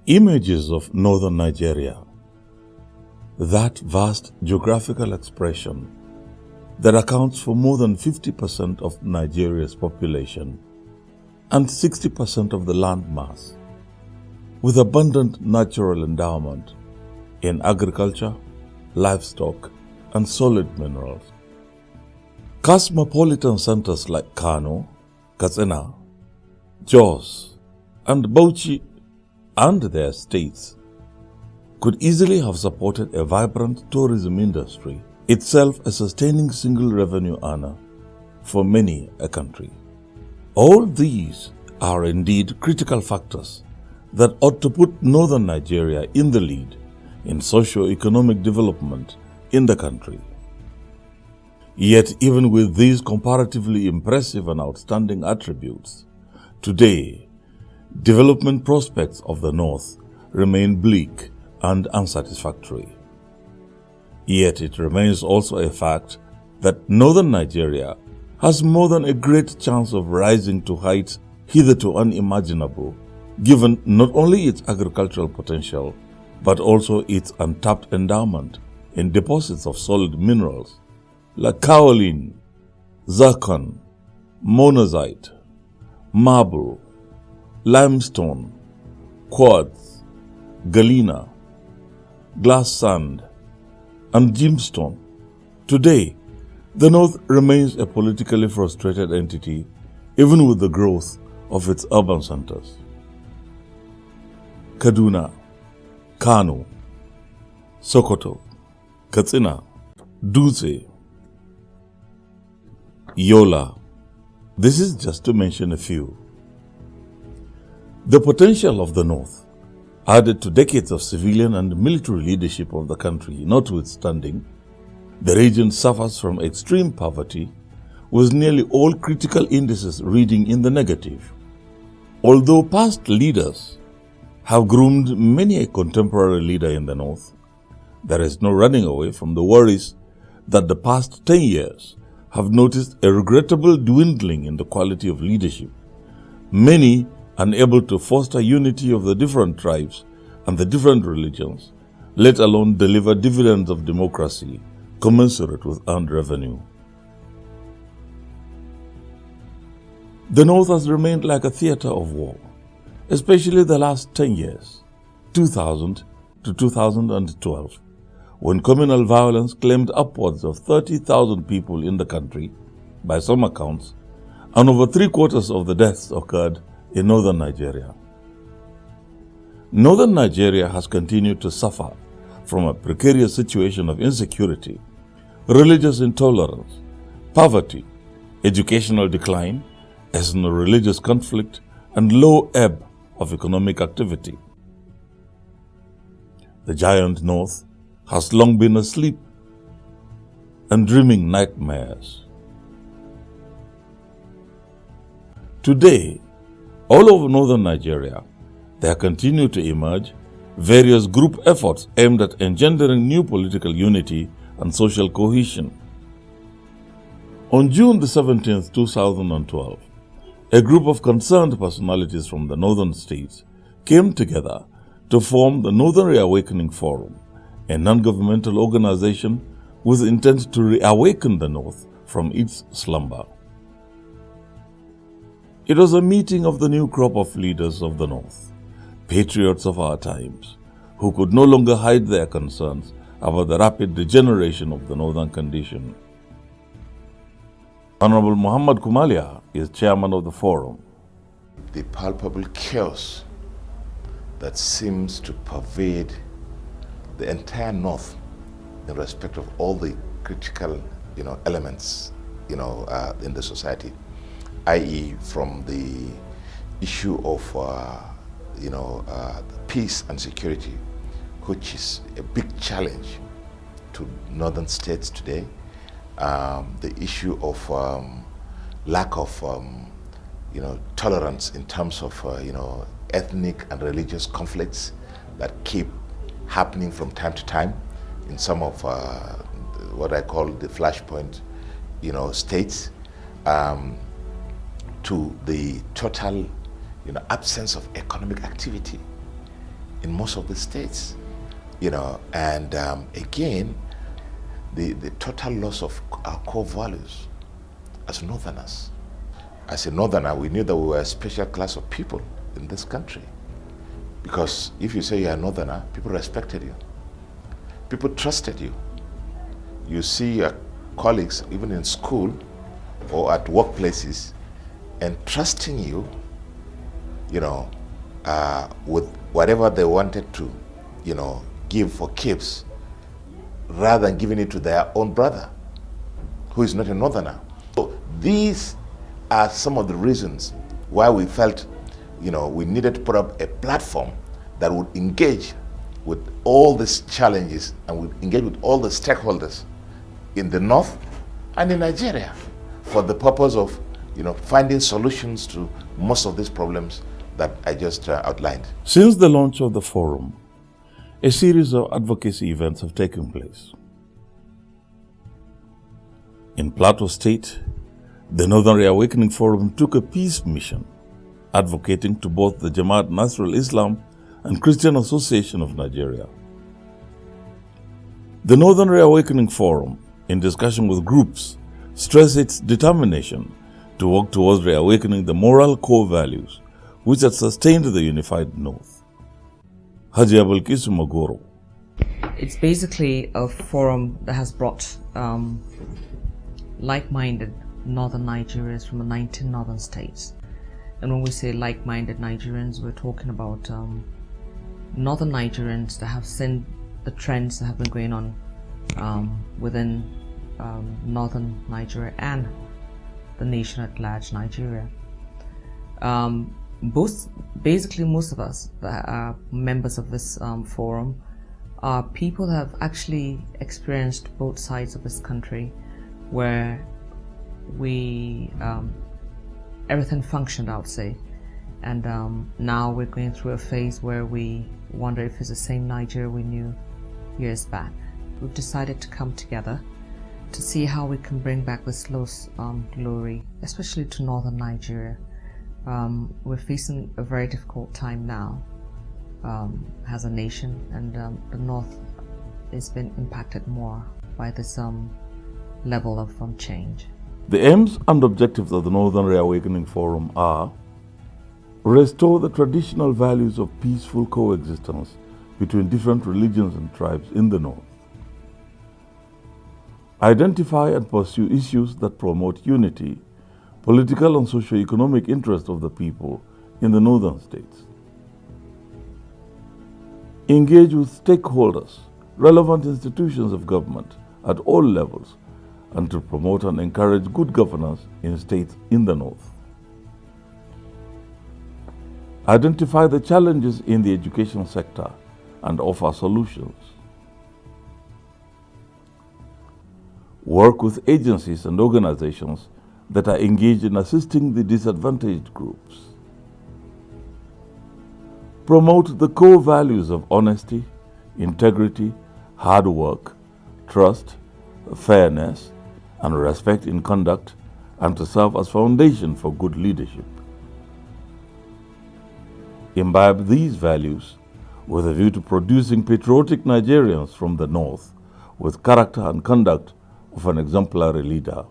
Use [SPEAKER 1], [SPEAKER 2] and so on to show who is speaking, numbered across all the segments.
[SPEAKER 1] Images of northern Nigeria, that vast geographical expression that accounts for more than 50% of Nigeria's population and 60% of the land mass, with abundant natural endowment in agriculture, livestock, and solid minerals. Cosmopolitan centers like Kano, Katsina, Jos, and Bauchi and their states could easily have supported a vibrant tourism industry, itself a sustaining single revenue earner for many a country. All these are indeed critical factors that ought to put northern Nigeria in the lead in socio-economic development in the country. Yet even with these comparatively impressive and outstanding attributes, today, development prospects of the North remain bleak and unsatisfactory. Yet it remains also a fact that northern Nigeria has more than a great chance of rising to heights hitherto unimaginable, given not only its agricultural potential, but also its untapped endowment in deposits of solid minerals like kaolin, zircon, monazite, marble, limestone, quartz, galena, glass sand, and gemstone. Today, the North remains a politically frustrated entity, even with the growth of its urban centers. Kaduna, Kano, Sokoto, Katsina, Dutse, Yola. This is just to mention a few. The potential of the North, added to decades of civilian and military leadership of the country notwithstanding, the region suffers from extreme poverty, with nearly all critical indices reading in the negative. Although past leaders have groomed many a contemporary leader in the North, there is no running away from the worries that the past 10 years have noticed a regrettable dwindling in the quality of leadership, many unable to foster unity of the different tribes and the different religions, let alone deliver dividends of democracy commensurate with earned revenue. The North has remained like a theater of war, especially the last 10 years, 2000 to 2012, when communal violence claimed upwards of 30,000 people in the country, by some accounts, and over 3/4 of the deaths occurred in northern Nigeria. Northern Nigeria has continued to suffer from a precarious situation of insecurity, religious intolerance, poverty, educational decline, ethno-religious conflict, and low ebb of economic activity. The giant North has long been asleep and dreaming nightmares. Today, all over northern Nigeria, there continue to emerge various group efforts aimed at engendering new political unity and social cohesion. On June the 17th, 2012, a group of concerned personalities from the northern states came together to form the Northern Reawakening Forum, a non-governmental organization with intent to reawaken the North from its slumber. It was a meeting of the new crop of leaders of the North, patriots of our times, who could no longer hide their concerns about the rapid degeneration of the northern condition. Honorable Muhammad Kumalia is chairman of the forum.
[SPEAKER 2] The palpable chaos that seems to pervade the entire North in respect of all the critical, elements, in the society, i.e., from the issue of, peace and security, which is a big challenge to northern states today. The issue of lack of, tolerance in terms of, ethnic and religious conflicts that keep happening from time to time in some of what I call the flashpoint, states, to the total, absence of economic activity in most of the states, and again, the total loss of our core values as Northerners. As a Northerner, we knew that we were a special class of people in this country, because if you say you're a Northerner, people respected you. People trusted you. You see your colleagues, even in school or at workplaces, and trusting you, with whatever they wanted to, give for keeps, rather than giving it to their own brother, who is not a Northerner. So these are some of the reasons why we felt, we needed to put up a platform that would engage with all these challenges and would engage with all the stakeholders in the North and in Nigeria for the purpose of, finding solutions to most of these problems that I just outlined.
[SPEAKER 1] Since the launch of the forum, a series of advocacy events have taken place. In Plateau State, the Northern Reawakening Forum took a peace mission, advocating to both the Jamaat Nasrul Islam and Christian Association of Nigeria. The Northern Reawakening Forum, in discussion with groups, stressed its determination to work towards reawakening the moral core values which had sustained the unified North. Haji Abulkisu Magoro.
[SPEAKER 3] It's basically a forum that has brought like-minded northern Nigerians from the 19 northern states. And when we say like-minded Nigerians, we're talking about northern Nigerians that have seen the trends that have been going on within northern Nigeria and the nation at large, Nigeria. Basically, most of us that are members of this forum are people that have actually experienced both sides of this country, where everything functioned, I would say, and now we're going through a phase where we wonder if it's the same Nigeria we knew years back. We've decided to come together to see how we can bring back this lost glory, especially to northern Nigeria. We're facing a very difficult time now as a nation, and the North has been impacted more by this level of change.
[SPEAKER 1] The aims and objectives of the Northern Reawakening Forum are: restore the traditional values of peaceful coexistence between different religions and tribes in the North, identify and pursue issues that promote unity, political and socio-economic interest of the people in the northern states, engage with stakeholders, relevant institutions of government at all levels, and to promote and encourage good governance in states in the North. Identify the challenges in the education sector and offer solutions. Work with agencies and organizations that are engaged in assisting the disadvantaged groups. Promote the core values of honesty, integrity, hard work, trust, fairness, and respect in conduct, and to serve as foundation for good leadership. Imbibe these values with a view to producing patriotic Nigerians from the North with character and conduct of an exemplary leader.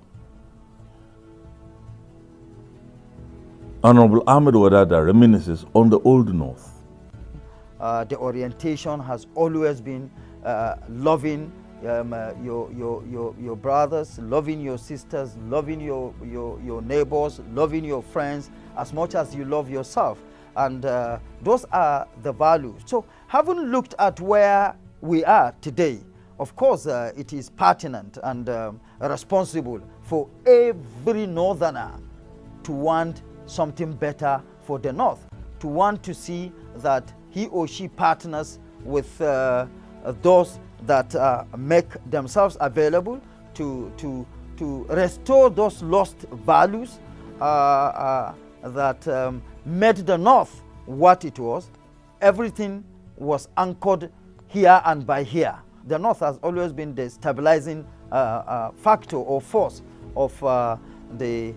[SPEAKER 1] Honorable Ahmed Wadada reminisces on the Old North.
[SPEAKER 4] The orientation has always been loving your brothers, loving your sisters, loving your neighbors, loving your friends as much as you love yourself. And those are the values. So having looked at where we are today, of course it is pertinent and responsible for every northerner to want something better for the North, to want to see that he or she partners with those that make themselves available to restore those lost values that made the North what it was. Everything was anchored here and by here. The North has always been the stabilizing factor or force of the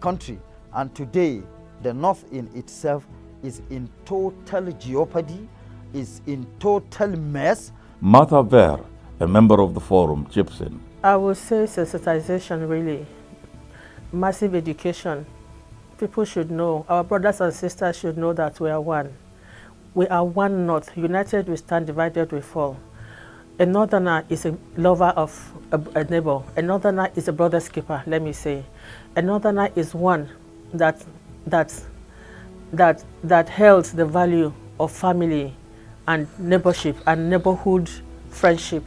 [SPEAKER 4] country, and today the North in itself is in total jeopardy, is in total mess.
[SPEAKER 1] Martha Ver, a member of the forum, chips in.
[SPEAKER 5] I would say sensitization, really. Massive education. People should know, our brothers and sisters should know that we are one. We are one North. United we stand, divided we fall. A Northerner is a lover of a neighbor. A Northerner is a brother's keeper, let me say. A Northerner is one that held the value of family and neighborship and neighborhood friendship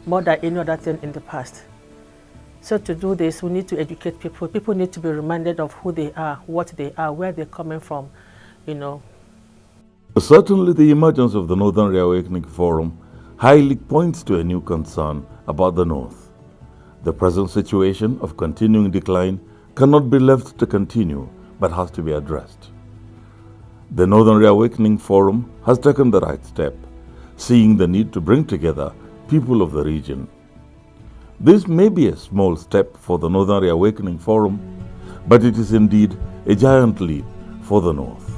[SPEAKER 5] more than any other thing in the past. So to do this, we need to educate people. People need to be reminded of who they are, what they are, where they're coming from, you know.
[SPEAKER 1] Certainly the emergence of the Northern Reawakening Forum highly points to a new concern about the North. The present situation of continuing decline cannot be left to continue, but has to be addressed. The Northern Reawakening Forum has taken the right step, seeing the need to bring together people of the region. This may be a small step for the Northern Reawakening Forum, but it is indeed a giant leap for the North.